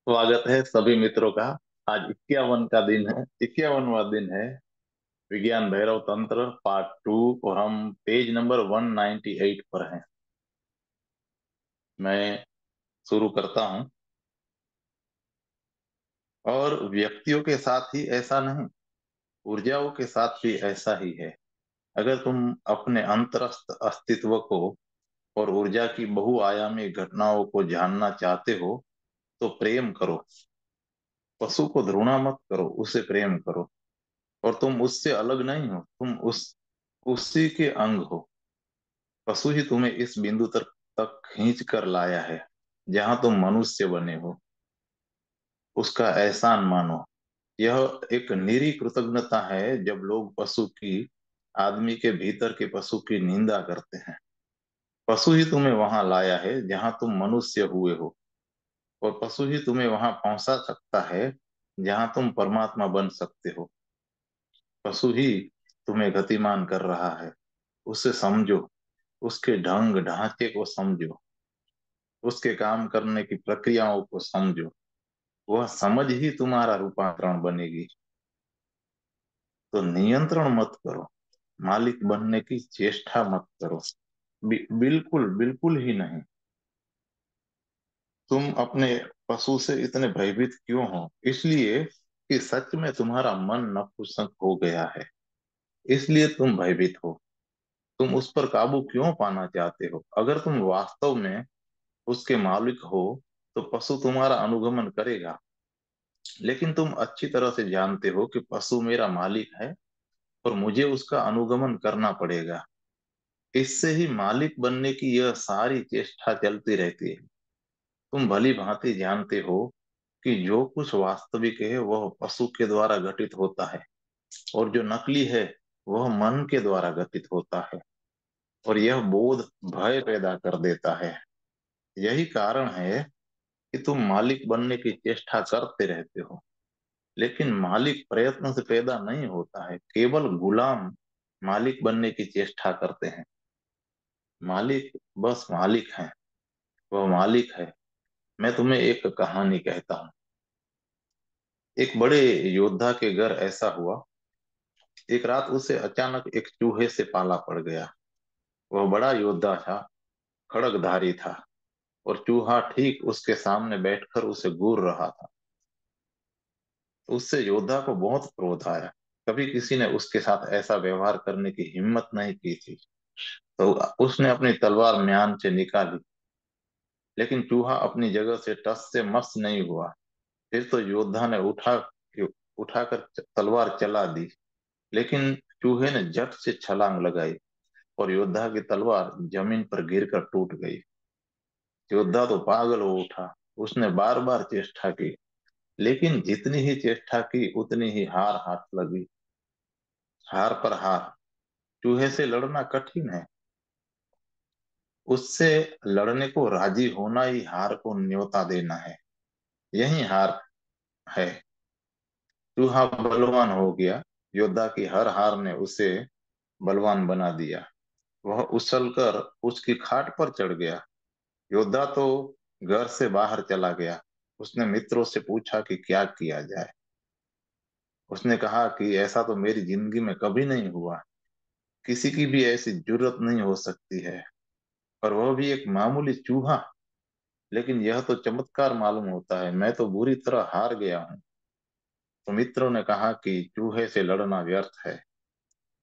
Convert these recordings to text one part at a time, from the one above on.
स्वागत है सभी मित्रों का। आज 51 का दिन है, 51वां दिन है। विज्ञान भैरव तंत्र पार्ट 2 और हम पेज नंबर 198 पर हैं। मैं शुरू करता हूं। और व्यक्तियों के साथ ही ऐसा नहीं, ऊर्जाओं के साथ भी ऐसा ही है। अगर तुम अपने अंतरस्थ अस्तित्व को और ऊर्जा की बहुआयामी घटनाओं को जानना चाहते हो तो प्रेम करो। पशु को घृणा मत करो, उसे प्रेम करो। और तुम उससे अलग नहीं हो, तुम उसी के अंग हो। पशु ही तुम्हें इस बिंदु तक खींच कर लाया है जहां तुम मनुष्य बने हो। उसका एहसान मानो। यह एक निरी कृतज्ञता है जब लोग पशु की, आदमी के भीतर के पशु की निंदा करते हैं। पशु ही तुम्हें वहां लाया है जहां तुम मनुष्य हुए हो। और पशु ही तुम्हें वहां पहुंचा सकता है जहां तुम परमात्मा बन सकते हो। पशु ही तुम्हें गतिमान कर रहा है। उसे समझो, उसके ढंग ढांचे को समझो, उसके काम करने की प्रक्रियाओं को समझो। वह समझ ही तुम्हारा रूपांतरण बनेगी। तो नियंत्रण मत करो, मालिक बनने की चेष्टा मत करो। बिल्कुल बिल्कुल ही नहीं। तुम अपने पशु से इतने भयभीत क्यों हो? इसलिए कि सच में तुम्हारा मन नपुंसक हो गया है, इसलिए तुम भयभीत हो। तुम उस पर काबू क्यों पाना चाहते हो? अगर तुम वास्तव में उसके मालिक हो तो पशु तुम्हारा अनुगमन करेगा। लेकिन तुम अच्छी तरह से जानते हो कि पशु मेरा मालिक है और मुझे उसका अनुगमन करना पड़ेगा। इससे ही मालिक बनने की यह सारी चेष्टा चलती रहती है। तुम भली भांति जानते हो कि जो कुछ वास्तविक है वह पशु के द्वारा घटित होता है, और जो नकली है वह मन के द्वारा घटित होता है। और यह बोध भय पैदा कर देता है। यही कारण है कि तुम मालिक बनने की चेष्टा करते रहते हो। लेकिन मालिक प्रयत्न से पैदा नहीं होता है, केवल गुलाम मालिक बनने की चेष्टा करते हैं। मालिक बस मालिक है, वह मालिक है। मैं तुम्हें एक कहानी कहता हूँ। एक बड़े योद्धा के घर ऐसा हुआ। एक रात उसे अचानक एक चूहे से पाला पड़ गया। वह बड़ा योद्धा था, खड़गधारी था, और चूहा ठीक उसके सामने बैठकर उसे घूर रहा था। तो उससे योद्धा को बहुत क्रोध आया। कभी किसी ने उसके साथ ऐसा व्यवहार करने की हिम्मत नहीं की थी। तो उसने अपनी तलवार म्यान से निकाली, लेकिन चूहा अपनी जगह से टस से मस नहीं हुआ। फिर तो योद्धा ने उठाकर तलवार चला दी, लेकिन चूहे ने झट से छलांग लगाई और योद्धा की तलवार जमीन पर गिरकर टूट गई। योद्धा तो पागल हो उठा। उसने बार बार चेष्टा की, लेकिन जितनी ही चेष्टा की उतनी ही हार हाथ लगी। हार पर हार। चूहे से लड़ना कठिन है। उससे लड़ने को राजी होना ही हार को न्योता देना है। यही हार है। चूहा बलवान हो गया। योद्धा की हर हार ने उसे बलवान बना दिया। वह उछलकर उसकी खाट पर चढ़ गया। योद्धा तो घर से बाहर चला गया। उसने मित्रों से पूछा कि क्या किया जाए। उसने कहा कि ऐसा तो मेरी जिंदगी में कभी नहीं हुआ। किसी की भी ऐसी जुर्रत नहीं हो सकती है, और वह भी एक मामूली चूहा। लेकिन यह तो चमत्कार मालूम होता है। मैं तो बुरी तरह हार गया हूँ। तो मित्रों ने कहा कि चूहे से लड़ना व्यर्थ है,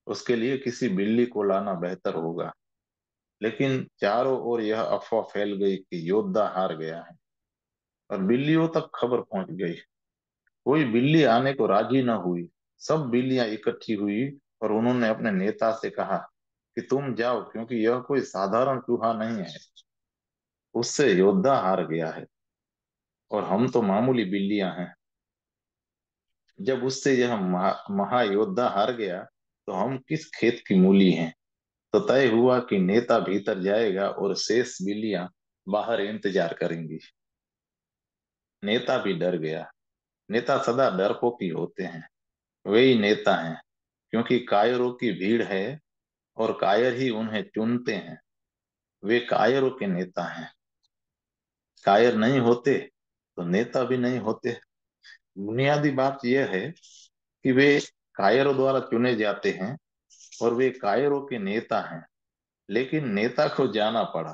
उसके लिए किसी बिल्ली को लाना बेहतर होगा। लेकिन चारों ओर यह अफवाह फैल गई कि योद्धा हार गया है, और बिल्लियों तक खबर पहुंच गई। कोई बिल्ली आने को राजी न हुई। सब बिल्लियां इकट्ठी हुई और उन्होंने अपने नेता से कहा कि तुम जाओ, क्योंकि यह कोई साधारण चूहा नहीं है। उससे योद्धा हार गया है, और हम तो मामूली बिल्लियां हैं। जब उससे यह महायोद्धा हार गया तो हम किस खेत की मूली हैं? तो तय हुआ कि नेता भीतर जाएगा और शेष बिल्लियां बाहर इंतजार करेंगी। नेता भी डर गया। नेता सदा डरपोक ही होते हैं। वे ही नेता हैं, क्योंकि कायरों की भीड़ है और कायर ही उन्हें चुनते हैं। वे कायरों के नेता हैं। कायर नहीं होते तो नेता भी नहीं होते। बुनियादी बात यह है कि वे कायरों द्वारा चुने जाते हैं, और वे कायरों के नेता हैं। लेकिन नेता को जाना पड़ा,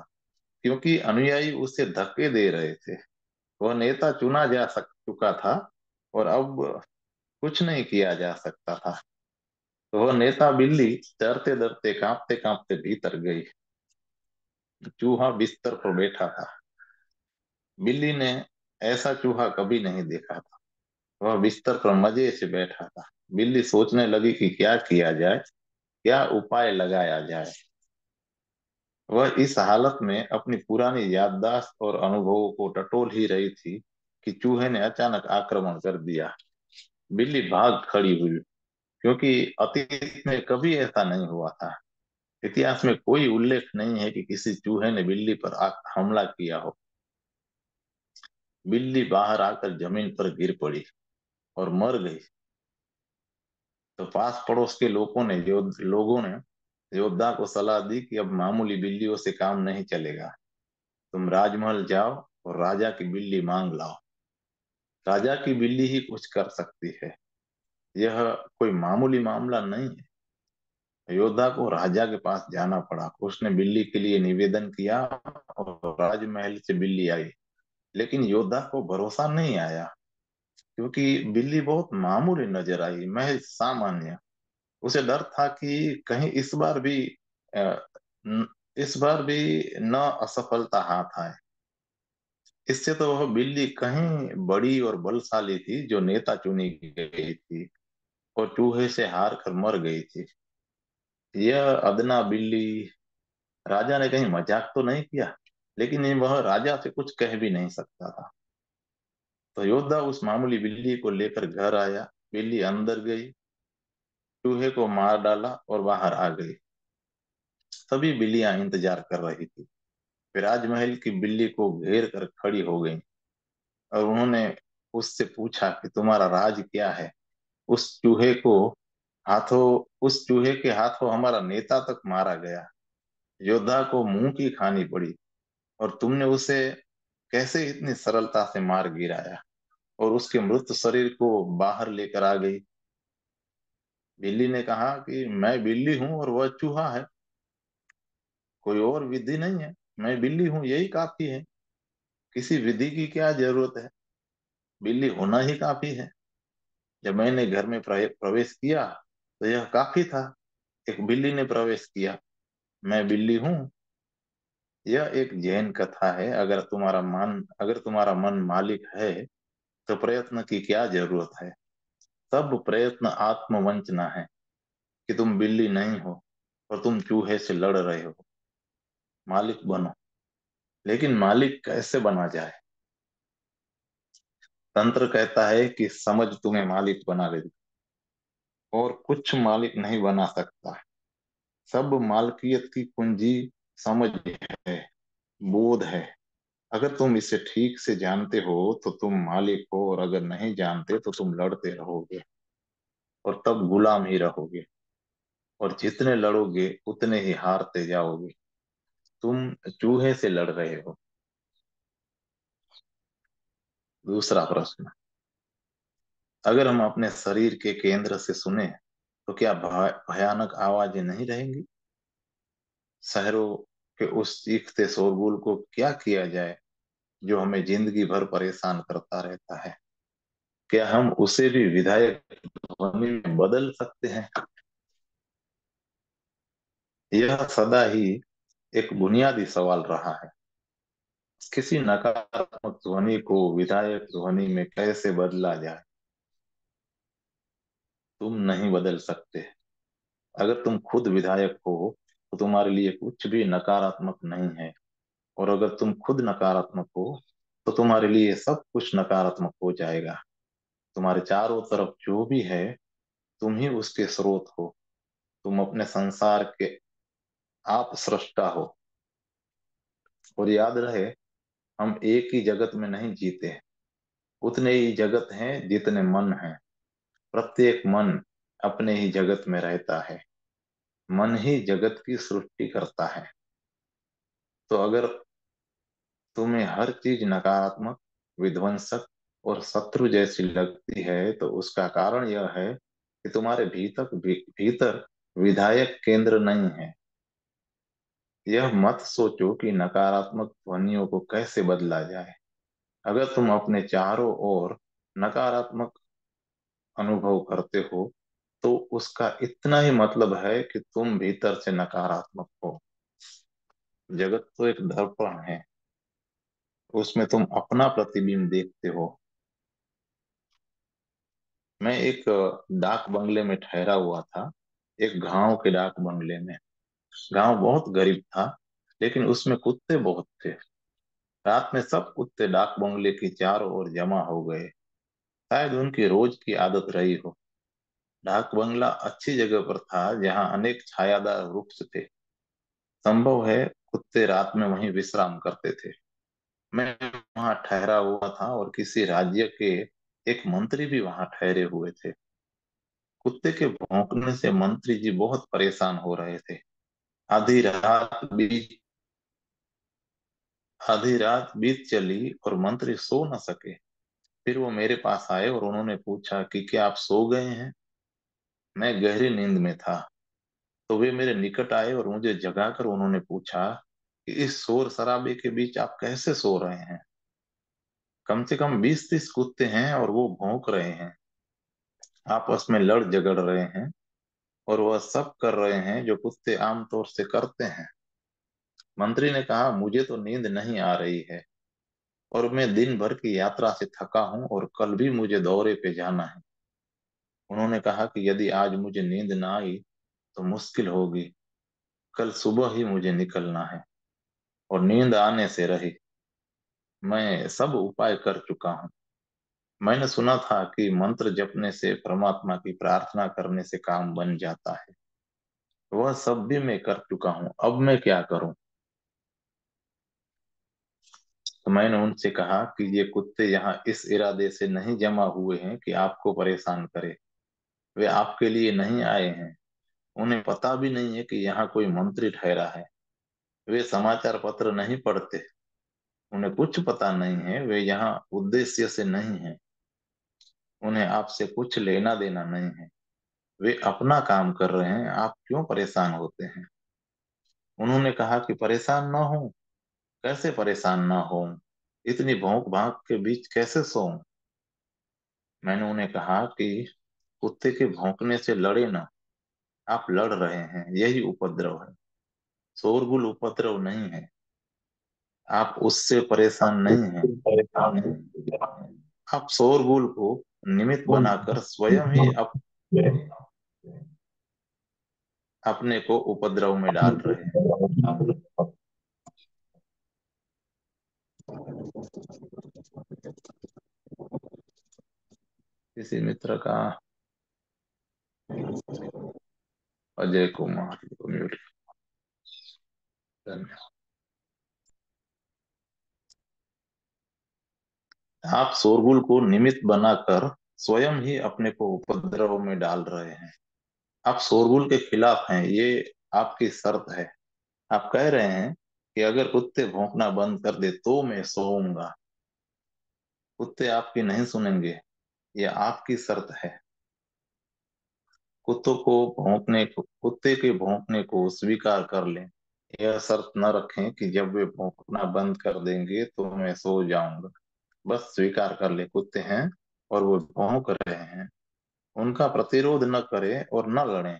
क्योंकि अनुयायी उसे धक्के दे रहे थे। वह नेता चुना जा सक चुका था, और अब कुछ नहीं किया जा सकता था। तो वह नेता बिल्ली डरते डरते कांपते कांपते भीतर गई। चूहा बिस्तर पर बैठा था। बिल्ली ने ऐसा चूहा कभी नहीं देखा था। वह बिस्तर पर मजे से बैठा था। बिल्ली सोचने लगी कि क्या किया जाए, क्या उपाय लगाया जाए। वह इस हालत में अपनी पुरानी याददाश्त और अनुभवों को टटोल ही रही थी कि चूहे ने अचानक आक्रमण कर दिया। बिल्ली भाग खड़ी हुई, क्योंकि अतीत में कभी ऐसा नहीं हुआ था। इतिहास में कोई उल्लेख नहीं है कि किसी चूहे ने बिल्ली पर हमला किया हो। बिल्ली बाहर आकर जमीन पर गिर पड़ी और मर गई। तो पास पड़ोस के लोगों ने योद्धा को सलाह दी कि अब मामूली बिल्लियों से काम नहीं चलेगा। तुम राजमहल जाओ और राजा की बिल्ली मांग लाओ। राजा की बिल्ली ही कुछ कर सकती है। यह कोई मामूली मामला नहीं है। योद्धा को राजा के पास जाना पड़ा। उसने बिल्ली के लिए निवेदन किया और राजमहल से बिल्ली आई। लेकिन योद्धा को भरोसा नहीं आया, क्योंकि बिल्ली बहुत मामूली नजर आई, महज सामान्य। उसे डर था कि कहीं अ, न- इस बार भी न असफलता हाथ आए। इससे तो वह बिल्ली कहीं बड़ी और बलशाली थी, जो नेता चुनी गई थी और चूहे से हार कर मर गई थी। यह अदना बिल्ली, राजा ने कहीं मजाक तो नहीं किया, लेकिन वह राजा से कुछ कह भी नहीं सकता था। तो योद्धा उस मामूली बिल्ली को लेकर घर आया। बिल्ली अंदर गई, चूहे को मार डाला और बाहर आ गई। सभी बिल्लियां इंतजार कर रही थी। फिर राजमहल की बिल्ली को घेर कर खड़ी हो गई, और उन्होंने उससे पूछा कि तुम्हारा राज क्या है। उस चूहे को हाथों उस चूहे के हाथों हमारा नेता तक मारा गया। योद्धा को मुंह की खानी पड़ी, और तुमने उसे कैसे इतनी सरलता से मार गिराया और उसके मृत शरीर को बाहर लेकर आ गई। बिल्ली ने कहा कि मैं बिल्ली हूं और वह चूहा है। कोई और विधि नहीं है। मैं बिल्ली हूं, यही काफी है। किसी विधि की क्या जरूरत है। बिल्ली होना ही काफी है। जब मैंने घर में प्रवेश किया, तो यह काफी था। एक बिल्ली ने प्रवेश किया, मैं बिल्ली हूँ। यह एक जैन कथा है। अगर तुम्हारा मन मालिक है, तो प्रयत्न की क्या जरूरत है। सब प्रयत्न आत्मवंचना है, कि तुम बिल्ली नहीं हो और तुम चूहे से लड़ रहे हो। मालिक बनो। लेकिन मालिक कैसे बना जाए। तंत्र कहता है कि समझ तुम्हें मालिक बना ले, और कुछ मालिक नहीं बना सकता। सब मालकियत की कुंजी समझ है, बोध है। अगर तुम इसे ठीक से जानते हो तो तुम मालिक हो, और अगर नहीं जानते तो तुम लड़ते रहोगे, और तब गुलाम ही रहोगे। और जितने लड़ोगे उतने ही हारते जाओगे। तुम चूहे से लड़ रहे हो। दूसरा प्रश्न, अगर हम अपने शरीर के केंद्र से सुने, तो क्या भयानक आवाजें नहीं रहेंगी। शहरों के उस चीखते शोरगुल को क्या किया जाए, जो हमें जिंदगी भर परेशान करता रहता है। क्या हम उसे भी विधायक ध्वनि में बदल सकते हैं। यह सदा ही एक बुनियादी सवाल रहा है। किसी नकारात्मक ध्वनि को विधायक ध्वनि में कैसे बदला जाए। तुम नहीं बदल सकते। अगर तुम खुद विधायक हो, तो तुम्हारे लिए कुछ भी नकारात्मक नहीं है। और अगर तुम खुद नकारात्मक हो, तो तुम्हारे लिए सब कुछ नकारात्मक हो जाएगा। तुम्हारे चारों तरफ जो भी है, तुम ही उसके स्रोत हो। तुम अपने संसार के आप सृष्टा हो। और याद रहे, हम एक ही जगत में नहीं जीते। उतने ही जगत हैं जितने मन हैं। प्रत्येक मन अपने ही जगत में रहता है। मन ही जगत की सृष्टि करता है। तो अगर तुम्हें हर चीज नकारात्मक विध्वंसक और शत्रु जैसी लगती है, तो उसका कारण यह है कि तुम्हारे भीतर विधायक केंद्र नहीं है। यह मत सोचो कि नकारात्मक ध्वनियों को कैसे बदला जाए। अगर तुम अपने चारों ओर नकारात्मक अनुभव करते हो, तो उसका इतना ही मतलब है कि तुम भीतर से नकारात्मक हो। जगत तो एक दर्पण है, उसमें तुम अपना प्रतिबिंब देखते हो। मैं एक डाक बंगले में ठहरा हुआ था, एक गांव के डाक बंगले में। गांव बहुत गरीब था, लेकिन उसमें कुत्ते बहुत थे। रात में सब कुत्ते डाक बंगले के चारों ओर जमा हो गए। शायद उनकी रोज की आदत रही हो। डाक बंगला अच्छी जगह पर था, जहां अनेक छायादार वृक्ष थे। संभव है कुत्ते रात में वहीं विश्राम करते थे। मैं वहां ठहरा हुआ था और किसी राज्य के एक मंत्री भी वहां ठहरे हुए थे। कुत्ते के भौंकने से मंत्री जी बहुत परेशान हो रहे थे। आधी रात बीत आधी रात बीत चली और मंत्री सो न सके। फिर वो मेरे पास आए और उन्होंने पूछा कि क्या आप सो गए हैं। मैं गहरी नींद में था। तो वे मेरे निकट आए और मुझे जगाकर उन्होंने पूछा कि इस शोर शराबे के बीच आप कैसे सो रहे हैं। कम से कम 20-30 कुत्ते हैं और वो भौंक रहे हैं, आपस में लड़ झगड़ रहे हैं, और वह सब कर रहे हैं जो कुत्ते आमतौर से करते हैं। मंत्री ने कहा, मुझे तो नींद नहीं आ रही है, और मैं दिन भर की यात्रा से थका हूं और कल भी मुझे दौरे पे जाना है। उन्होंने कहा कि यदि आज मुझे नींद ना आई तो मुश्किल होगी। कल सुबह ही मुझे निकलना है। और नींद आने से रही, मैं सब उपाय कर चुका हूँ। मैंने सुना था कि मंत्र जपने से, परमात्मा की प्रार्थना करने से काम बन जाता है। वह सब भी मैं कर चुका हूँ, अब मैं क्या करूं। तो मैंने उनसे कहा कि ये कुत्ते यहाँ इस इरादे से नहीं जमा हुए हैं कि आपको परेशान करे। वे आपके लिए नहीं आए हैं। उन्हें पता भी नहीं है कि यहाँ कोई मंत्री ठहरा है। वे समाचार पत्र नहीं पढ़ते। उन्हें कुछ पता नहीं है। वे यहाँ उद्देश्य से नहीं है। उन्हें आपसे कुछ लेना देना नहीं है। वे अपना काम कर रहे हैं, आप क्यों परेशान होते हैं। उन्होंने कहा कि परेशान ना हो। कैसे परेशान ना हो, इतनी भौंक भाग के बीच कैसे सोऊं। मैंने उन्हें कहा कि कुत्ते के भौंकने से लड़े ना, आप लड़ रहे हैं, यही उपद्रव है। शोरगुल उपद्रव नहीं है। आप उससे परेशान नहीं हैं। आप शोरगुल को निमित्त बनाकर स्वयं ही अपने को उपद्रव में डाल रहे हैं। किसी मित्र का, अजय कुमार को म्यूट करना। आप शोरगुल को निमित्त बनाकर स्वयं ही अपने को उपद्रव में डाल रहे हैं। आप शोरगुल के खिलाफ हैं, ये आपकी शर्त है। आप कह रहे हैं कि अगर कुत्ते भौंकना बंद कर दे तो मैं सोऊंगा। कुत्ते आपकी नहीं सुनेंगे, ये आपकी शर्त है। कुत्ते के भौंकने को स्वीकार कर लें। यह शर्त न रखें कि जब वे भौंकना बंद कर देंगे तो मैं सो जाऊंगा। बस स्वीकार कर ले, कुत्ते हैं और वो भौंक रहे हैं। उनका प्रतिरोध न करें और न लड़ें।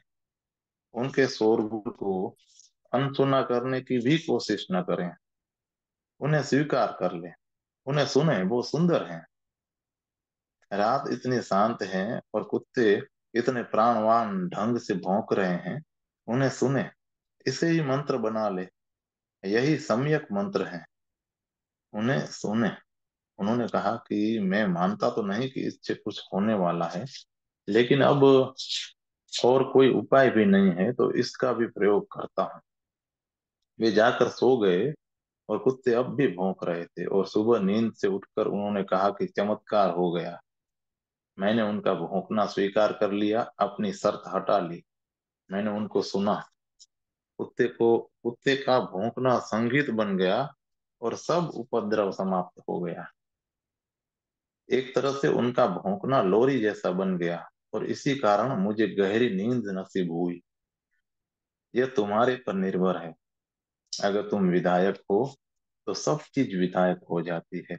उनके शोरगुल को अनसुना करने की भी कोशिश न करें। उन्हें स्वीकार कर लें, उन्हें सुने, वो सुंदर हैं। रात इतनी शांत है और कुत्ते इतने प्राणवान ढंग से भौंक रहे हैं। उन्हें सुने, इसे ही मंत्र बना ले। यही सम्यक मंत्र है। उन्हें सुने। उन्होंने कहा कि मैं मानता तो नहीं कि इससे कुछ होने वाला है, लेकिन अब और कोई उपाय भी नहीं है तो इसका भी प्रयोग करता हूँ। वे जाकर सो गए और कुत्ते अब भी भौंक रहे थे, और सुबह नींद से उठकर उन्होंने कहा कि चमत्कार हो गया। मैंने उनका भौंकना स्वीकार कर लिया, अपनी शर्त हटा ली। मैंने उनको सुना। कुत्ते का भौंकना संगीत बन गया और सब उपद्रव समाप्त हो गया। एक तरह से उनका भौंकना लोरी जैसा बन गया, और इसी कारण मुझे गहरी नींद नसीब हुई। यह तुम्हारे पर निर्भर है। अगर तुम विधायक हो तो सब चीज विधायक हो जाती है,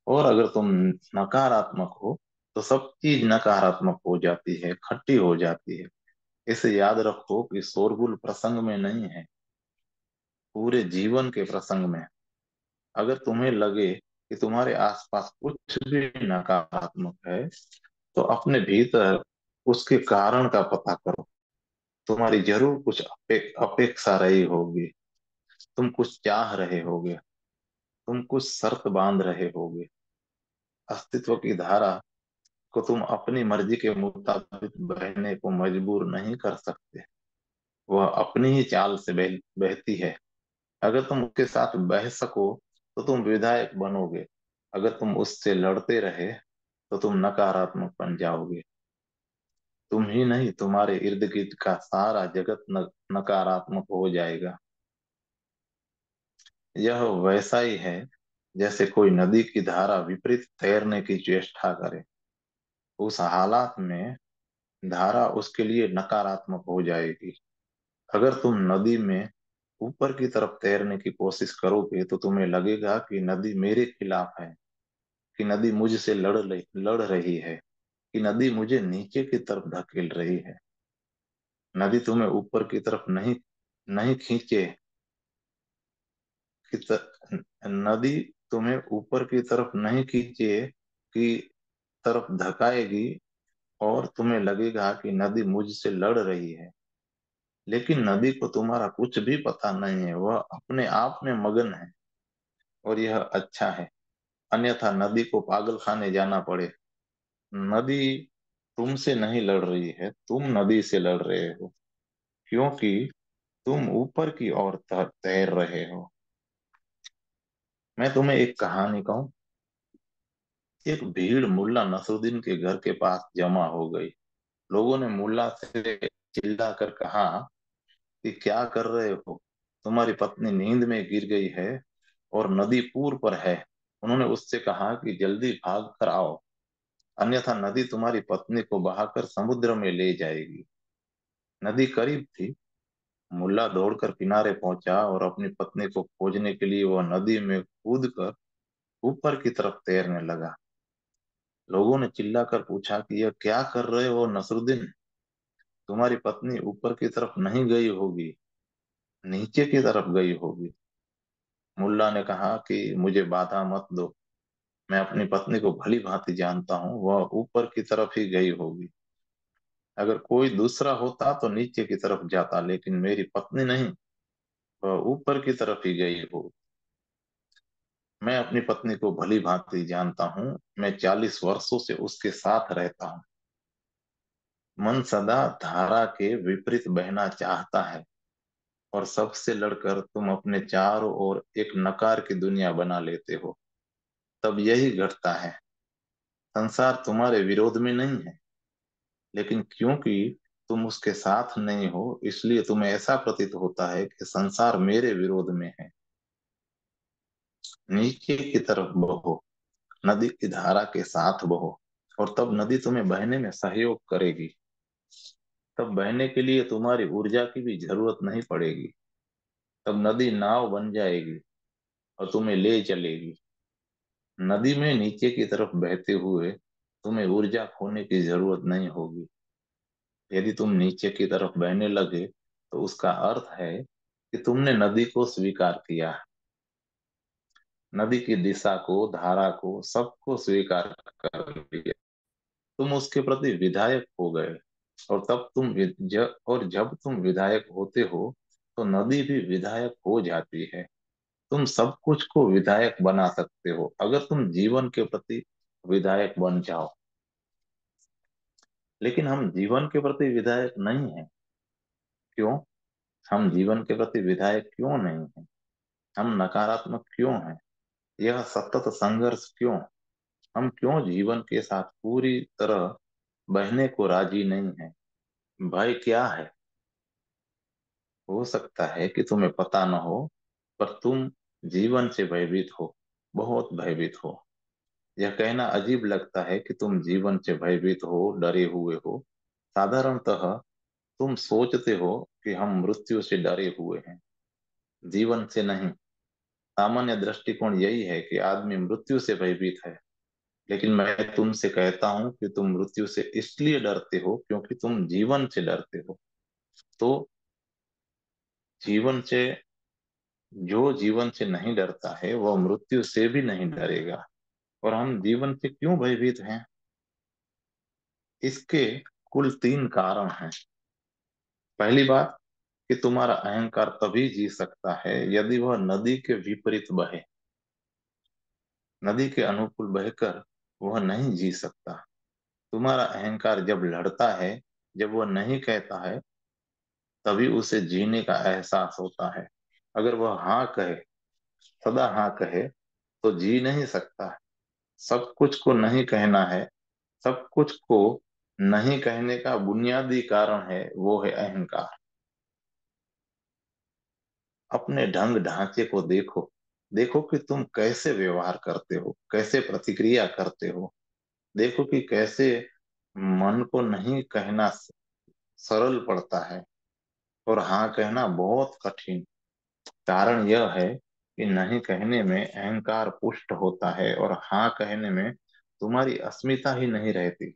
और अगर तुम नकारात्मक हो तो सब चीज नकारात्मक हो जाती है, खट्टी हो जाती है। इसे याद रखो कि शोरगुल प्रसंग में नहीं है, पूरे जीवन के प्रसंग में। अगर तुम्हें लगे कि तुम्हारे आसपास कुछ भी नकारात्मक है, तो अपने भीतर उसके कारण का पता करो। तुम्हारी जरूर कुछ अपेक्षा रही होगी, तुम कुछ चाह रहे होगे, तुम कुछ शर्त बांध रहे होगे। अस्तित्व की धारा को तुम अपनी मर्जी के मुताबिक बहने को मजबूर नहीं कर सकते। वह अपनी ही चाल से बहती है। अगर तुम उसके साथ बह सको तो तुम विधायक बनोगे। अगर तुम उससे लड़ते रहे तो तुम नकारात्मक बन जाओगे। तुम ही नहीं, तुम्हारे इर्द गिर्द का सारा जगत नकारात्मक हो जाएगा। यह वैसा ही है जैसे कोई नदी की धारा विपरीत तैरने की चेष्टा करे। उस हालात में धारा उसके लिए नकारात्मक हो जाएगी। अगर तुम नदी में ऊपर की तरफ तैरने की कोशिश करोगे तो तुम्हें लगेगा कि नदी मेरे खिलाफ है, कि नदी मुझसे लड़ रही है, कि नदी मुझे नीचे की तरफ धकेल रही है। नदी तुम्हें ऊपर की तरफ नहीं नहीं खींचे कि नदी तुम्हें ऊपर की तरफ नहीं खींचे की तरफ धकाएगी, और तुम्हें लगेगा कि नदी मुझसे लड़ रही है। लेकिन नदी को तुम्हारा कुछ भी पता नहीं है, वह अपने आप में मगन है, और यह अच्छा है। अन्यथा नदी को पागल खाने जाना पड़े। नदी तुमसे नहीं लड़ रही है, तुम नदी से लड़ रहे हो, क्योंकि तुम ऊपर की ओर तैर रहे हो। मैं तुम्हें एक कहानी कहूं। एक भीड़ मुल्ला नसरुद्दीन के घर के पास जमा हो गई। लोगों ने मुल्ला से चिल्लाकर कहा कि क्या कर रहे हो, तुम्हारी पत्नी नींद में गिर गई है और नदी पूर पर है। उन्होंने उससे कहा कि जल्दी भाग कर आओ, अन्यथा नदी तुम्हारी पत्नी को बहाकर समुद्र में ले जाएगी। नदी करीब थी। मुल्ला दौड़कर किनारे पहुंचा और अपनी पत्नी को खोजने के लिए वह नदी में कूद कर ऊपर की तरफ तैरने लगा। लोगों ने चिल्लाकर पूछा कि यह क्या कर रहे हो नसरुद्दीन, तुम्हारी पत्नी ऊपर की तरफ नहीं गई होगी, नीचे की तरफ गई होगी। मुल्ला ने कहा कि मुझे बाधा मत दो, मैं अपनी पत्नी को भली भांति जानता हूँ, वह ऊपर की तरफ ही गई होगी। अगर कोई दूसरा होता तो नीचे की तरफ जाता, लेकिन मेरी पत्नी नहीं, वह ऊपर की तरफ ही गई हो। मैं अपनी पत्नी को भली भांति जानता हूँ, मैं 40 वर्षों से उसके साथ रहता हूँ। मन सदा धारा के विपरीत बहना चाहता है, और सबसे लड़कर तुम अपने चारों ओर एक नकार की दुनिया बना लेते हो। तब यही घटता है। संसार तुम्हारे विरोध में नहीं है, लेकिन क्योंकि तुम उसके साथ नहीं हो, इसलिए तुम्हें ऐसा प्रतीत होता है कि संसार मेरे विरोध में है। नीचे की तरफ बहो, नदी की धारा के साथ बहो, और तब नदी तुम्हें बहने में सहयोग करेगी। तब बहने के लिए तुम्हारी ऊर्जा की भी जरूरत नहीं पड़ेगी। तब नदी नाव बन जाएगी और तुम्हें ले चलेगी। नदी में नीचे की तरफ बहते हुए तुम्हें ऊर्जा खोने की जरूरत नहीं होगी। यदि तुम नीचे की तरफ बहने लगे तो उसका अर्थ है कि तुमने नदी को स्वीकार किया। नदी की दिशा को, धारा को, सबको स्वीकार कर लिया। तुम उसके प्रति विधायक हो गए। और तब और जब तुम विधायक होते हो तो नदी भी विधायक हो जाती है। तुम सब कुछ को विधायक बना सकते हो अगर तुम जीवन के प्रति विधायक बन जाओ। लेकिन हम जीवन के प्रति विधायक नहीं हैं। क्यों? हम जीवन के प्रति विधायक क्यों नहीं हैं? हम नकारात्मक क्यों हैं? यह सतत संघर्ष क्यों? हम क्यों जीवन के साथ पूरी तरह बहने को राजी नहीं है? भय क्या है? हो सकता है कि तुम्हें पता न हो, पर तुम जीवन से भयभीत हो, बहुत भयभीत हो। यह कहना अजीब लगता है कि तुम जीवन से भयभीत हो, डरे हुए हो। साधारणतः तुम सोचते हो कि हम मृत्यु से डरे हुए हैं, जीवन से नहीं। सामान्य दृष्टिकोण यही है कि आदमी मृत्यु से भयभीत है। लेकिन मैं तुमसे कहता हूं कि तुम मृत्यु से इसलिए डरते हो क्योंकि तुम जीवन से डरते हो। तो जीवन से जो जीवन से नहीं डरता है वह मृत्यु से भी नहीं डरेगा। और हम जीवन से क्यों भयभीत हैं? इसके कुल तीन कारण हैं। पहली बात कि तुम्हारा अहंकार तभी जी सकता है यदि वह नदी के विपरीत बहे। नदी के अनुकूल बहकर वह नहीं जी सकता। तुम्हारा अहंकार जब लड़ता है, जब वह नहीं कहता है, तभी उसे जीने का एहसास होता है। अगर वह हाँ कहे, सदा हाँ कहे, तो जी नहीं सकता। सब कुछ को नहीं कहना है। सब कुछ को नहीं कहने का बुनियादी कारण है, वो है अहंकार। अपने ढंग ढांचे को देखो। देखो कि तुम कैसे व्यवहार करते हो, कैसे प्रतिक्रिया करते हो। देखो कि कैसे मन को नहीं कहना सरल पड़ता है और हाँ कहना बहुत कठिन। कारण यह है कि नहीं कहने में अहंकार पुष्ट होता है और हाँ कहने में तुम्हारी अस्मिता ही नहीं रहती।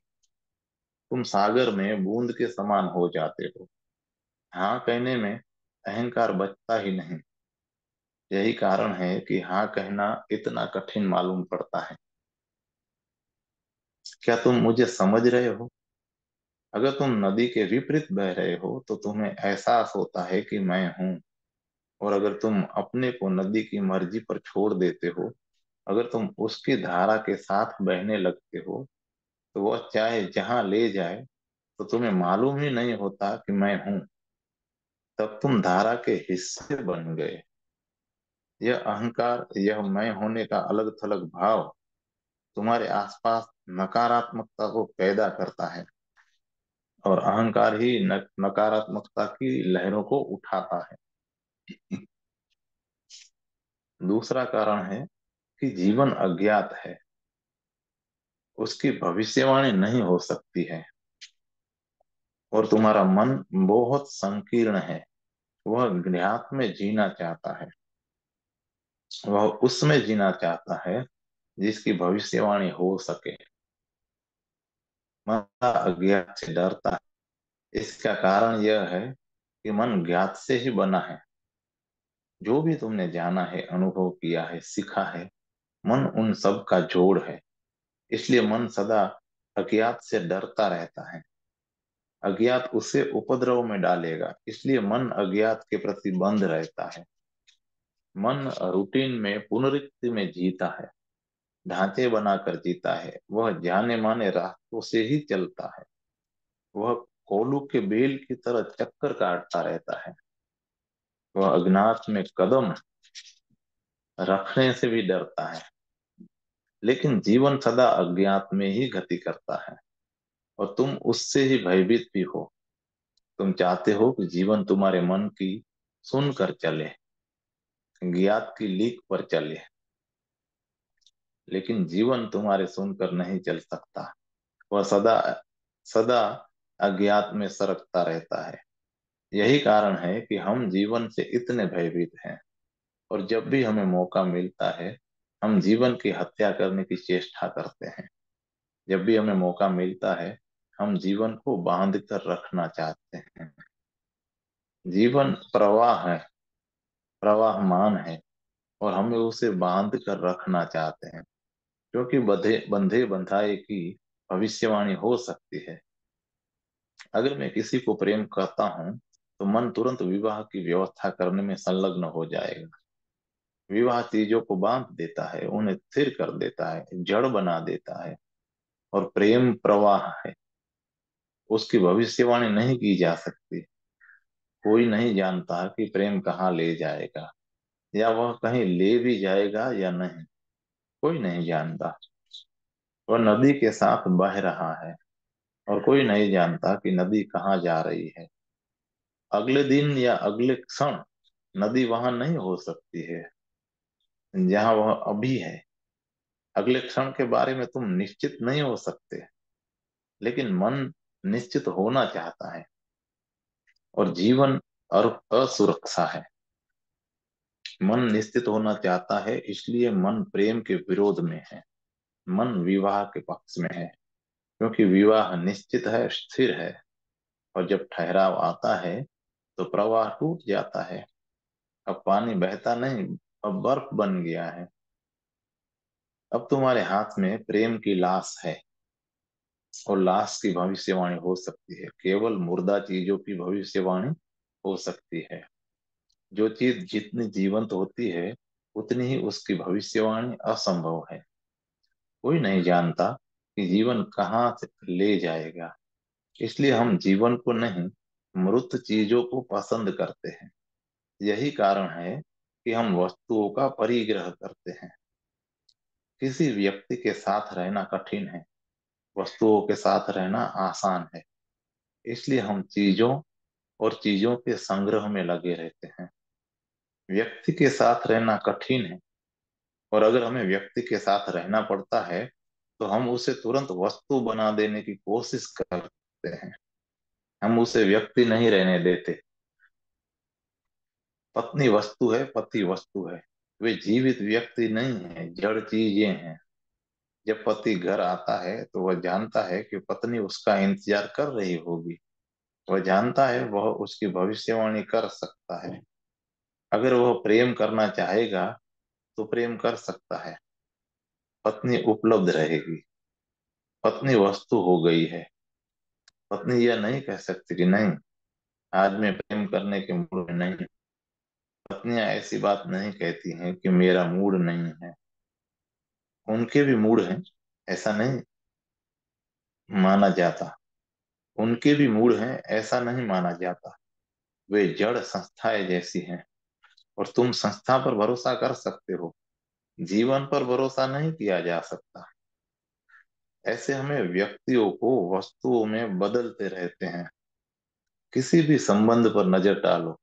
तुम सागर में बूंद के समान हो जाते हो। हाँ कहने में अहंकार बचता ही नहीं। यही कारण है कि हाँ कहना इतना कठिन मालूम पड़ता है। क्या तुम मुझे समझ रहे हो? अगर तुम नदी के विपरीत बह रहे हो तो तुम्हें एहसास होता है कि मैं हूं। और अगर तुम अपने को नदी की मर्जी पर छोड़ देते हो, अगर तुम उसकी धारा के साथ बहने लगते हो, तो वह चाहे जहां ले जाए, तो तुम्हें मालूम ही नहीं होता कि मैं हूं। तब तुम धारा के हिस्से बन गए। यह अहंकार, यह मैं होने का अलग थलग भाव तुम्हारे आसपास नकारात्मकता को पैदा करता है। और अहंकार ही नकारात्मकता की लहरों को उठाता है। दूसरा कारण है कि जीवन अज्ञात है। उसकी भविष्यवाणी नहीं हो सकती है। और तुम्हारा मन बहुत संकीर्ण है। वह ज्ञात में जीना चाहता है। वह उसमें जीना चाहता है जिसकी भविष्यवाणी हो सके। मन अज्ञात से डरता है। इसका कारण यह है कि मन ज्ञात से ही बना है। जो भी तुमने जाना है, अनुभव किया है, सीखा है, मन उन सब का जोड़ है। इसलिए मन सदा अज्ञात से डरता रहता है। अज्ञात उसे उपद्रव में डालेगा, इसलिए मन अज्ञात के प्रति बंध रहता है। मन रूटीन में, पुनरुक्ति में जीता है, ढांचे बनाकर जीता है। वह जाने माने रास्तों से ही चलता है। वह कोलू के बेल की तरह चक्कर काटता रहता है। वह अज्ञात में कदम रखने से भी डरता है। लेकिन जीवन सदा अज्ञात में ही गति करता है और तुम उससे ही भयभीत भी हो। तुम चाहते हो कि जीवन तुम्हारे मन की सुनकर चले, ज्ञात की लीक पर चले। लेकिन जीवन तुम्हारे सुनकर नहीं चल सकता। वह सदा सदा अज्ञात में सरकता रहता है। यही कारण है कि हम जीवन से इतने भयभीत हैं। और जब भी हमें मौका मिलता है, हम जीवन की हत्या करने की चेष्टा करते हैं। जब भी हमें मौका मिलता है, हम जीवन को बांध कर रखना चाहते हैं। जीवन प्रवाह है, प्रवाहमान है, और हमें उसे बांध कर रखना चाहते हैं। क्योंकि बंधे बंधे बंधाए की भविष्यवाणी हो सकती है। अगर मैं किसी को प्रेम करता हूं, तो मन तुरंत विवाह की व्यवस्था करने में संलग्न हो जाएगा। विवाह चीजों को बांध देता है, उन्हें स्थिर कर देता है, जड़ बना देता है। और प्रेम प्रवाह है, उसकी भविष्यवाणी नहीं की जा सकती। कोई नहीं जानता कि प्रेम कहाँ ले जाएगा, या वह कहीं ले भी जाएगा या नहीं। कोई नहीं जानता। वह नदी के साथ बह रहा है और कोई नहीं जानता कि नदी कहाँ जा रही है। अगले दिन या अगले क्षण नदी वहां नहीं हो सकती है जहां वह अभी है। अगले क्षण के बारे में तुम निश्चित नहीं हो सकते, लेकिन मन निश्चित होना चाहता है। और जीवन और असुरक्षा है। मन निश्चित होना चाहता है, इसलिए मन प्रेम के विरोध में है। मन विवाह के पक्ष में है, क्योंकि विवाह निश्चित है, स्थिर है। और जब ठहराव आता है तो प्रवाह टूट जाता है। अब पानी बहता नहीं, अब बर्फ बन गया है। अब तुम्हारे हाथ में प्रेम की लाश है, और लाश की भविष्यवाणी हो सकती है, केवल मुर्दा चीजों की भविष्यवाणी हो सकती है। जो चीज जितनी जीवंत होती है, उतनी ही उसकी भविष्यवाणी असंभव है। कोई नहीं जानता कि जीवन कहाँ से ले जाएगा, इसलिए हम जीवन को नहीं, मृत चीजों को पसंद करते हैं। यही कारण है कि हम वस्तुओं का परिग्रह करते हैं। किसी व्यक्ति के साथ रहना कठिन है, वस्तुओं के साथ रहना आसान है। इसलिए हम चीजों और चीजों के संग्रह में लगे रहते हैं। व्यक्ति के साथ रहना कठिन है, और अगर हमें व्यक्ति के साथ रहना पड़ता है तो हम उसे तुरंत वस्तु बना देने की कोशिश करते हैं। हम उसे व्यक्ति नहीं रहने देते। पत्नी वस्तु है, पति वस्तु है। वे जीवित व्यक्ति नहीं है, जड़ चीजें हैं। जब पति घर आता है तो वह जानता है कि पत्नी उसका इंतजार कर रही होगी। वह जानता है वह उसकी भविष्यवाणी कर सकता है। अगर वह प्रेम करना चाहेगा तो प्रेम कर सकता है। पत्नी उपलब्ध रहेगी। पत्नी वस्तु हो गई है। पत्नी यह नहीं कह सकती कि नहीं, आज मैं प्रेम करने के मूड में नहीं। पत्नियां ऐसी बात नहीं कहती हैं कि मेरा मूड नहीं है। उनके भी मूड हैं, ऐसा नहीं माना जाता। उनके भी मूड हैं, ऐसा नहीं माना जाता। वे जड़ संस्थाएं जैसी हैं, और तुम संस्था पर भरोसा कर सकते हो, जीवन पर भरोसा नहीं किया जा सकता। ऐसे हमें व्यक्तियों को वस्तुओं में बदलते रहते हैं। किसी भी संबंध पर नजर डालो।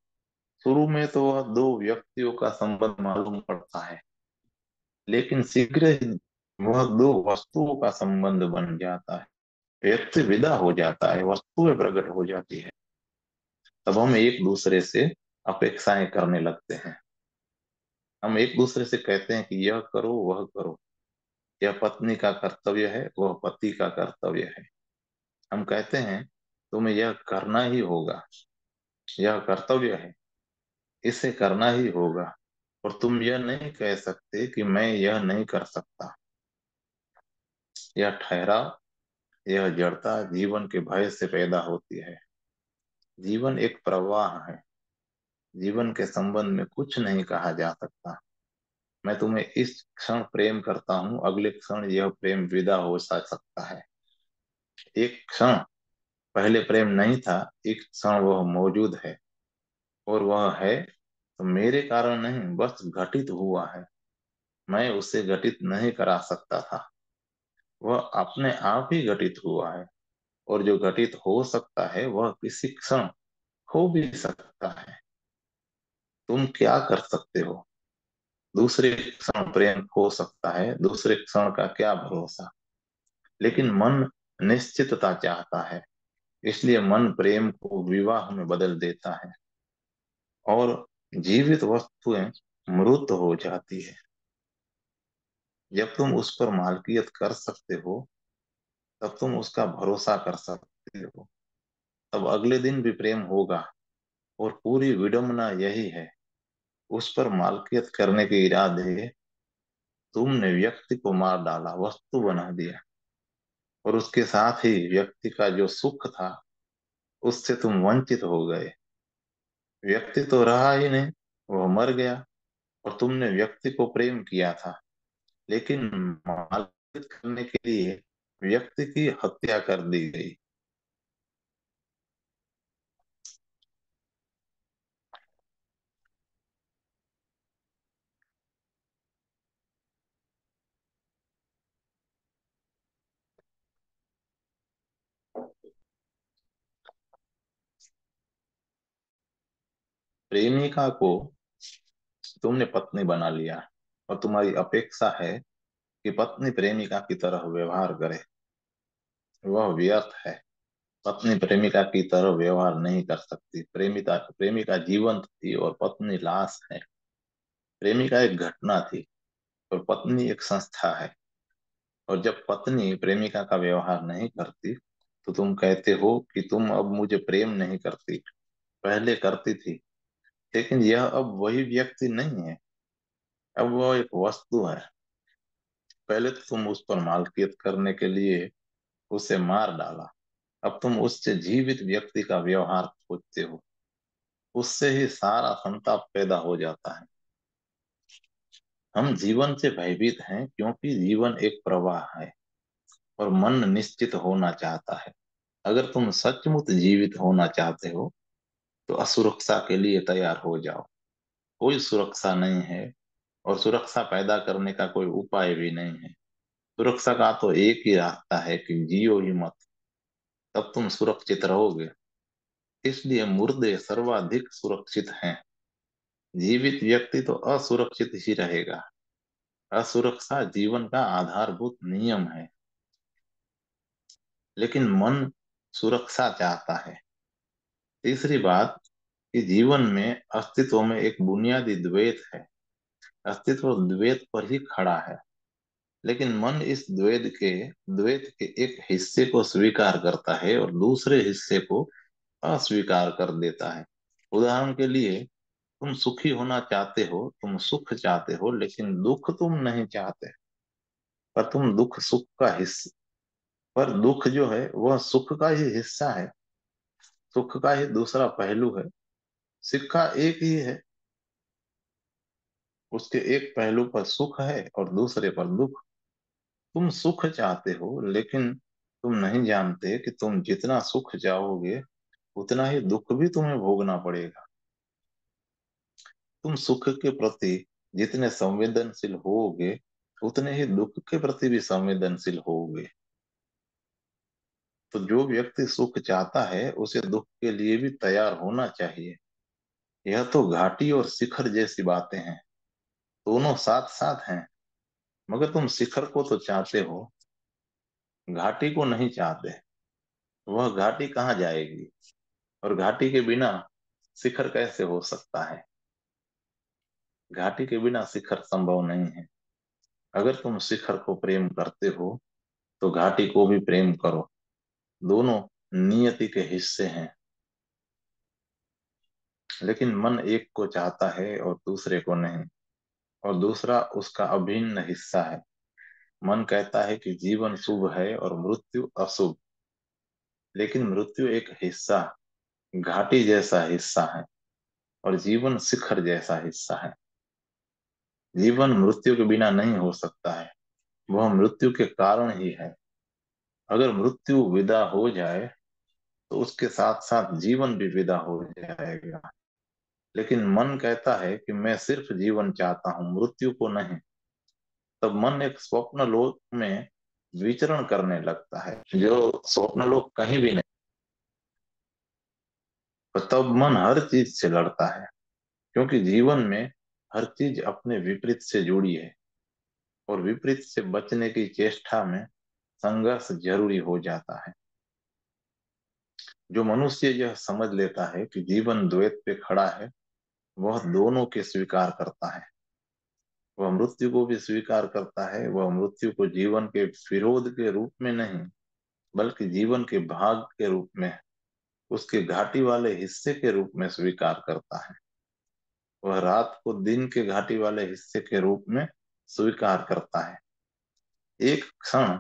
शुरू में तो वह दो व्यक्तियों का संबंध मालूम पड़ता है, लेकिन शीघ्र ही वह दो वस्तुओं का संबंध बन जाता है। व्यक्ति विदा हो जाता है, वस्तुएं प्रकट हो जाती है। तब हम एक दूसरे से अपेक्षाएं करने लगते हैं। हम एक दूसरे से कहते हैं कि यह करो, वह करो। यह पत्नी का कर्तव्य है, वह पति का कर्तव्य है। हम कहते हैं तुम्हें यह करना ही होगा, यह कर्तव्य है, इसे करना ही होगा। और तुम यह नहीं कह सकते कि मैं यह नहीं कर सकता। यह ठहराव, यह जड़ता जीवन के भय से पैदा होती है। जीवन एक प्रवाह है। जीवन के संबंध में कुछ नहीं कहा जा सकता। मैं तुम्हें इस क्षण प्रेम करता हूँ, अगले क्षण यह प्रेम विदा हो सकता है। एक क्षण पहले प्रेम नहीं था, एक क्षण वह मौजूद है। और वह है तो मेरे कारण नहीं, बस घटित हुआ है। मैं उसे घटित नहीं करा सकता था। वह अपने आप ही घटित हुआ है। और जो घटित हो सकता है वह किसी क्षण हो भी सकता है। तुम क्या कर सकते हो? दूसरे क्षण प्रेम हो सकता है, दूसरे क्षण का क्या भरोसा। लेकिन मन निश्चितता चाहता है, इसलिए मन प्रेम को विवाह में बदल देता है। और जीवित वस्तुएं मृत हो जाती है। जब तुम उस पर मालकियत कर सकते हो, तब तुम उसका भरोसा कर सकते हो। तब अगले दिन भी प्रेम होगा। और पूरी विडंबना यही है, उस पर मालकियत करने के इरादे तुमने व्यक्ति को मार डाला, वस्तु बना दिया। और उसके साथ ही व्यक्ति का जो सुख था, उससे तुम वंचित हो गए। व्यक्ति तो रहा ही नहीं, वह मर गया। और तुमने व्यक्ति को प्रेम किया था, लेकिन मालकियत करने के लिए व्यक्ति की हत्या कर दी गई। प्रेमिका को तुमने पत्नी बना लिया, और तुम्हारी अपेक्षा है कि पत्नी प्रेमिका की तरह व्यवहार करे, वह व्यर्थ है। पत्नी प्रेमिका की तरह व्यवहार नहीं कर सकती। प्रेमिका प्रेमिका जीवंत थी और पत्नी लाश है। प्रेमिका एक घटना थी और पत्नी एक संस्था है। और जब पत्नी प्रेमिका का व्यवहार नहीं करती तो तुम कहते हो कि तुम अब मुझे प्रेम नहीं करती, पहले करती थी। लेकिन यह अब वही व्यक्ति नहीं है, अब वह एक वस्तु है। पहले तो तुम उस पर मालकियत करने के लिए उसे मार डाला, अब तुम उससे जीवित व्यक्ति का व्यवहार खोजते हो। उससे ही सारा संताप पैदा हो जाता है। हम जीवन से भयभीत हैं क्योंकि जीवन एक प्रवाह है और मन निश्चित होना चाहता है। अगर तुम सचमुच जीवित होना चाहते हो तो असुरक्षा के लिए तैयार हो जाओ। कोई सुरक्षा नहीं है और सुरक्षा पैदा करने का कोई उपाय भी नहीं है। सुरक्षा का तो एक ही रास्ता है कि जियो ही मत, तब तुम सुरक्षित रहोगे। इसलिए मुर्दे सर्वाधिक सुरक्षित हैं। जीवित व्यक्ति तो असुरक्षित ही रहेगा। असुरक्षा जीवन का आधारभूत नियम है। लेकिन मन सुरक्षा चाहता है। तीसरी बात कि जीवन में अस्तित्व में एक बुनियादी द्वैत है। अस्तित्व द्वैत पर ही खड़ा है। लेकिन मन इस द्वैत के एक हिस्से को स्वीकार करता है और दूसरे हिस्से को अस्वीकार कर देता है। उदाहरण के लिए, तुम सुखी होना चाहते हो, तुम सुख चाहते हो, लेकिन दुख तुम नहीं चाहते। पर तुम दुख सुख का हिस्सा पर दुख जो है वह सुख का ही हिस्सा है। सुख का ही दूसरा पहलू है। सिक्का एक ही है, उसके एक पहलू पर सुख है और दूसरे पर दुख। तुम सुख चाहते हो, लेकिन तुम नहीं जानते कि तुम जितना सुख चाहोगे उतना ही दुख भी तुम्हें भोगना पड़ेगा। तुम सुख के प्रति जितने संवेदनशील होगे उतने ही दुख के प्रति भी संवेदनशील होगे। तो जो व्यक्ति सुख चाहता है उसे दुख के लिए भी तैयार होना चाहिए। यह तो घाटी और शिखर जैसी बातें हैं। दोनों साथ साथ हैं। मगर तुम शिखर को तो चाहते हो, घाटी को नहीं चाहते। वह घाटी कहाँ जाएगी? और घाटी के बिना शिखर कैसे हो सकता है? घाटी के बिना शिखर संभव नहीं है। अगर तुम शिखर को प्रेम करते हो तो घाटी को भी प्रेम करो। दोनों नियति के हिस्से हैं। लेकिन मन एक को चाहता है और दूसरे को नहीं, और दूसरा उसका अभिन्न हिस्सा है। मन कहता है कि जीवन शुभ है और मृत्यु अशुभ। लेकिन मृत्यु एक हिस्सा, घाटी जैसा हिस्सा है, और जीवन शिखर जैसा हिस्सा है। जीवन मृत्यु के बिना नहीं हो सकता है, वह मृत्यु के कारण ही है। अगर मृत्यु विदा हो जाए तो उसके साथ साथ जीवन भी विदा हो जाएगा। लेकिन मन कहता है कि मैं सिर्फ जीवन चाहता हूँ, मृत्यु को नहीं। तब मन एक स्वप्न लोक में विचरण करने लगता है, जो स्वप्न लोक कहीं भी नहीं। तो तब मन हर चीज से लड़ता है, क्योंकि जीवन में हर चीज अपने विपरीत से जुड़ी है, और विपरीत से बचने की चेष्टा में संघर्ष जरूरी हो जाता है। जो मनुष्य यह समझ लेता है कि जीवन द्वैत पे खड़ा है, वह दोनों के स्वीकार करता है। वह मृत्यु को भी स्वीकार करता है। वह मृत्यु को जीवन के विरोध के रूप में नहीं, बल्कि जीवन के भाग के रूप में, उसके घाटी वाले हिस्से के रूप में स्वीकार करता है। वह रात को दिन के घाटी वाले हिस्से के रूप में स्वीकार करता है। एक क्षण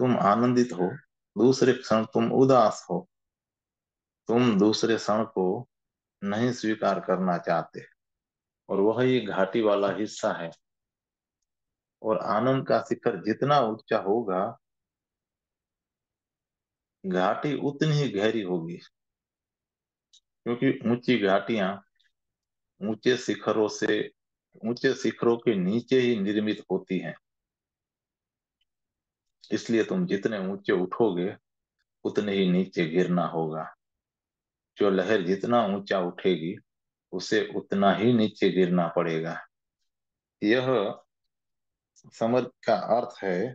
तुम आनंदित हो, दूसरे क्षण तुम उदास हो। तुम दूसरे क्षण को नहीं स्वीकार करना चाहते, और वह ये घाटी वाला हिस्सा है। और आनंद का शिखर जितना ऊंचा होगा, घाटी उतनी ही गहरी होगी, क्योंकि ऊंची घाटियां ऊंचे शिखरों से ऊंचे शिखरों के नीचे ही निर्मित होती हैं। इसलिए तुम जितने ऊंचे उठोगे उतने ही नीचे गिरना होगा। जो लहर जितना ऊंचा उठेगी उसे उतना ही नीचे गिरना पड़ेगा। यह समझ का अर्थ है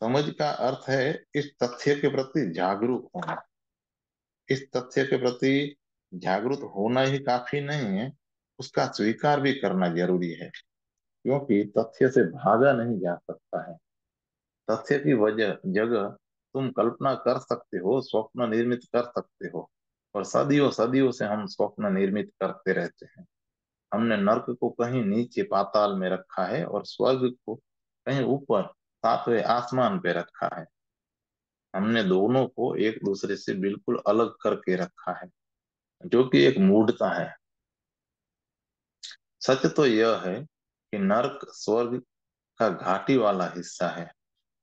समझ का अर्थ है इस तथ्य के प्रति जागरूक होना। इस तथ्य के प्रति जागरूक होना ही काफी नहीं है, उसका स्वीकार भी करना जरूरी है। क्योंकि तथ्य से भागा नहीं जा सकता है। तथ्य की वजह जगह तुम कल्पना कर सकते हो, स्वप्न निर्मित कर सकते हो। और सदियों सदियों से हम स्वप्न निर्मित करते रहते हैं। हमने नर्क को कहीं नीचे पाताल में रखा है और स्वर्ग को कहीं ऊपर सातवें आसमान पे रखा है। हमने दोनों को एक दूसरे से बिल्कुल अलग करके रखा है, जो कि एक मूढ़ता है। सच तो यह है कि नर्क स्वर्ग का घाटी वाला हिस्सा है।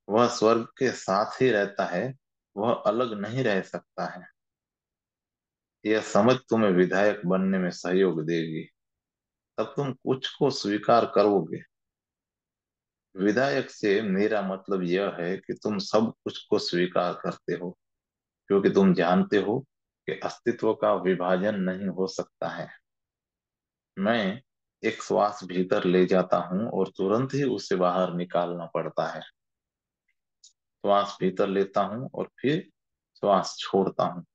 वह स्वर्ग के साथ ही रहता है, वह अलग नहीं रह सकता है। यह समझ तुम्हें विधायक बनने में सहयोग देगी। तब तुम कुछ को स्वीकार करोगे। विधायक से मेरा मतलब यह है कि तुम सब कुछ को स्वीकार करते हो, क्योंकि तुम जानते हो कि अस्तित्व का विभाजन नहीं हो सकता है। मैं एक श्वास भीतर ले जाता हूँ और तुरंत ही उसे बाहर निकालना पड़ता है। श्वास भीतर लेता हूँ और फिर श्वास छोड़ता हूँ।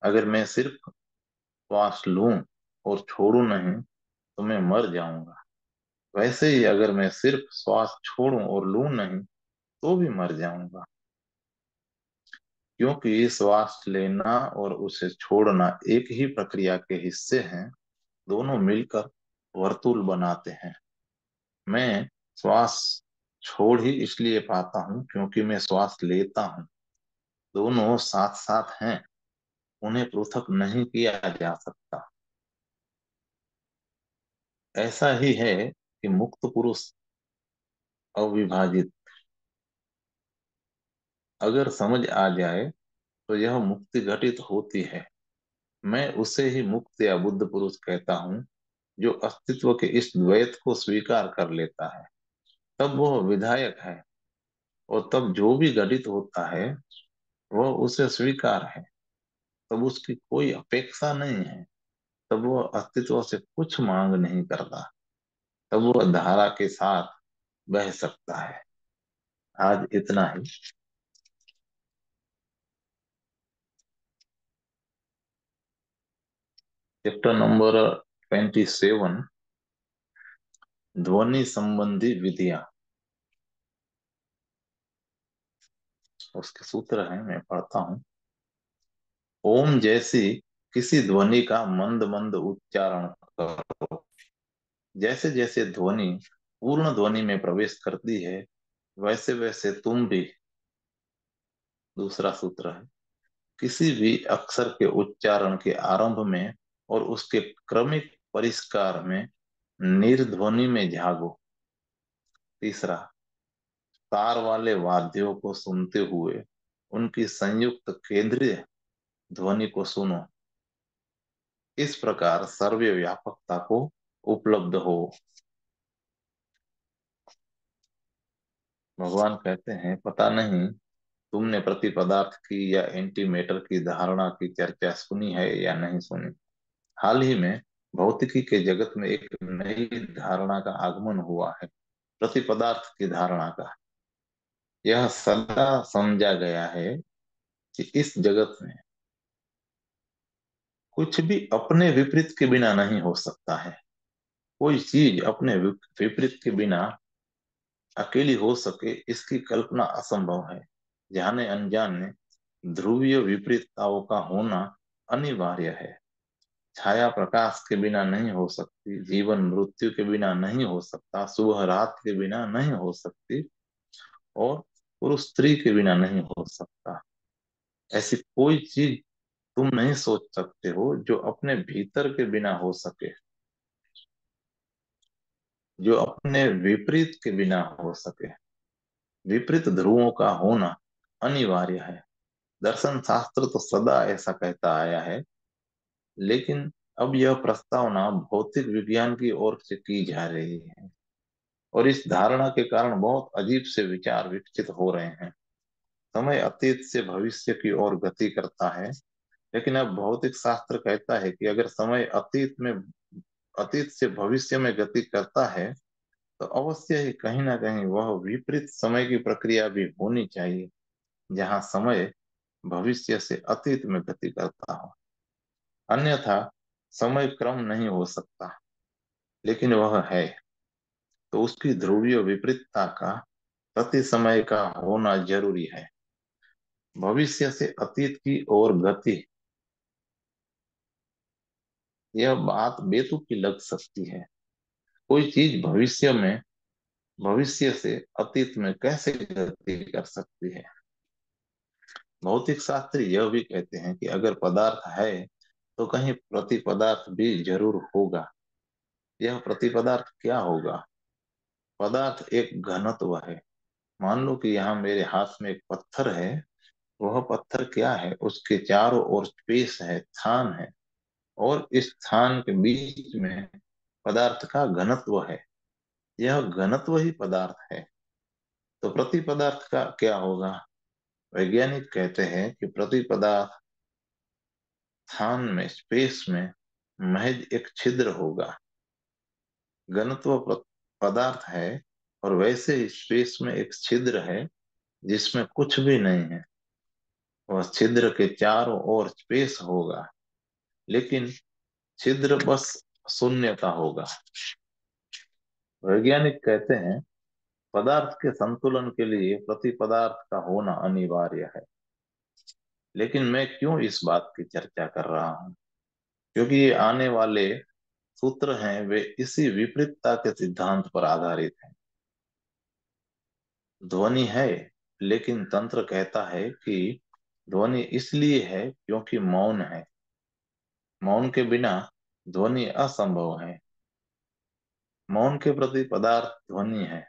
अगर मैं सिर्फ श्वास लूं और छोड़ू नहीं तो मैं मर जाऊंगा। वैसे ही अगर मैं सिर्फ श्वास छोड़ूं और लूं नहीं तो भी मर जाऊंगा। क्योंकि श्वास लेना और उसे छोड़ना एक ही प्रक्रिया के हिस्से हैं। दोनों मिलकर वर्तुल बनाते हैं। मैं श्वास छोड़ ही इसलिए पाता हूँ क्योंकि मैं श्वास लेता हूँ। दोनों साथ साथ हैं, उन्हें पृथक नहीं किया जा सकता। ऐसा ही है कि मुक्त पुरुष अविभाजित। अगर समझ आ जाए तो यह मुक्ति घटित होती है। मैं उसे ही मुक्त या बुद्ध पुरुष कहता हूँ, जो अस्तित्व के इस द्वैत को स्वीकार कर लेता है। तब वह विधायक है। और तब जो भी घटित होता है वह उसे स्वीकार है। तब उसकी कोई अपेक्षा नहीं है। तब वह अस्तित्व से कुछ मांग नहीं करता। तब वह धारा के साथ बह सकता है। आज इतना ही। चैप्टर नंबर 27, ध्वनि संबंधी विधियां। उसके सूत्र हैं, मैं पढ़ता हूँ। ओम जैसी किसी ध्वनि का मंद मंद उच्चारण करो। जैसे जैसे ध्वनि पूर्ण ध्वनि में प्रवेश करती है, वैसे वैसे तुम भी। दूसरा सूत्र है, किसी भी अक्षर के उच्चारण के आरंभ में और उसके क्रमिक परिष्कार में निर्ध्वनि में झागो। तीसरा, तार वाले वाद्यों को सुनते हुए उनकी संयुक्त केंद्रीय ध्वनि को सुनो। इस प्रकार सर्वव्यापकता को उपलब्ध हो। भगवान कहते हैं, पता नहीं तुमने प्रति पदार्थ की या एंटी मैटर की धारणा की चर्चा सुनी है या नहीं सुनी। हाल ही में भौतिकी के जगत में एक नई धारणा का आगमन हुआ है, प्रति पदार्थ की धारणा का। यह सदा समझा गया है कि इस जगत में कुछ भी अपने विपरीत के बिना नहीं हो सकता है। कोई चीज अपने विपरीत के बिना अकेली हो सके, इसकी कल्पना असंभव है। जाने अनजाने ध्रुवीय विपरीतताओं का होना अनिवार्य है। छाया प्रकाश के बिना नहीं हो सकती, जीवन मृत्यु के बिना नहीं हो सकता, सुबह रात के बिना नहीं हो सकती, और पुरुष स्त्री के बिना नहीं हो सकता। ऐसी कोई चीज तुम नहीं सोच सकते हो जो अपने भीतर के बिना हो सके, जो अपने विपरीत के बिना हो सके। विपरीत ध्रुवों का होना अनिवार्य है। दर्शन शास्त्र तो सदा ऐसा कहता आया है, लेकिन अब यह प्रस्तावना भौतिक विज्ञान की ओर से की जा रही है। और इस धारणा के कारण बहुत अजीब से विचार विकसित हो रहे हैं। समय अतीत से भविष्य की ओर गति करता है, लेकिन अब भौतिक शास्त्र कहता है कि अगर समय अतीत से भविष्य में गति करता है, तो अवश्य ही कहीं ना कहीं वह विपरीत समय की प्रक्रिया भी होनी चाहिए, जहाँ समय भविष्य से अतीत में गति करता हो। अन्यथा समय क्रम नहीं हो सकता, लेकिन वह है, तो उसकी ध्रुवीय विपरीतता का प्रति समय का होना जरूरी है। भविष्य से अतीत की ओर गति, यह बात बेतुकी लग सकती है। कोई चीज भविष्य से अतीत में कैसे गति कर सकती है? भौतिक शास्त्री यह भी कहते हैं कि अगर पदार्थ है तो कहीं प्रति पदार्थ भी जरूर होगा। यह प्रति पदार्थ क्या होगा? पदार्थ एक घनत्व है। मान लो कि यहाँ मेरे हाथ में एक पत्थर है। वह पत्थर क्या है? उसके चारों ओर स्पेस है, स्थान है, और इस स्थान के बीच में पदार्थ का घनत्व है। यह घनत्व ही पदार्थ है। तो प्रति पदार्थ का क्या होगा? वैज्ञानिक कहते हैं कि प्रति पदार्थ स्थान में, स्पेस में महज एक छिद्र होगा। घनत्व पदार्थ है, और वैसे ही स्पेस में एक छिद्र है जिसमें कुछ भी नहीं है। वह छिद्र के चारों ओर स्पेस होगा, लेकिन छिद्र बस शून्य का होगा। वैज्ञानिक कहते हैं पदार्थ के संतुलन के लिए प्रति पदार्थ का होना अनिवार्य है। लेकिन मैं क्यों इस बात की चर्चा कर रहा हूँ? क्योंकि ये आने वाले सूत्र हैं, वे इसी विपरीतता के सिद्धांत पर आधारित हैं। ध्वनि है, लेकिन तंत्र कहता है कि ध्वनि इसलिए है क्योंकि मौन है। मौन के बिना ध्वनि असंभव है। मौन के प्रति पदार्थ ध्वनि है।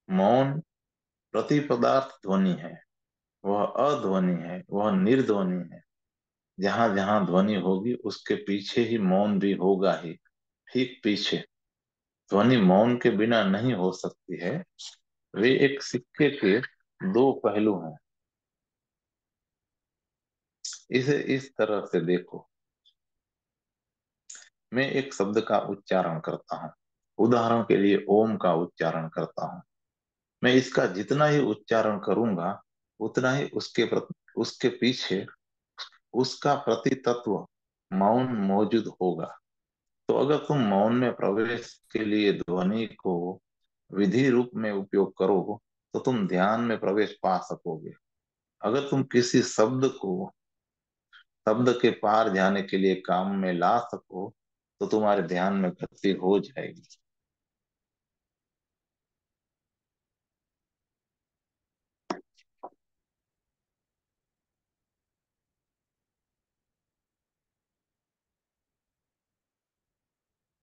मौन प्रति पदार्थ ध्वनि है। वह अध्वनि है, वह निर्ध्वनि है। जहां जहां ध्वनि होगी उसके पीछे ही मौन भी होगा ही, ठीक पीछे। ध्वनि मौन के बिना नहीं हो सकती है। वे एक सिक्के के दो पहलू हैं। इसे इस तरह से देखो। मैं एक शब्द का उच्चारण करता हूँ। उदाहरण के लिए ओम का उच्चारण करता हूँ। मैं इसका जितना ही उच्चारण करूंगा, उतना ही उसके पीछे उसका प्रति तत्व मौन मौजूद होगा। तो अगर तुम मौन में प्रवेश के लिए ध्वनि को विधि रूप में उपयोग करो, तो तुम ध्यान में प्रवेश पा सकोगे। अगर तुम किसी शब्द को शब्द के पार जाने के लिए काम में ला सको, तो तुम्हारे ध्यान में गति हो जाएगी।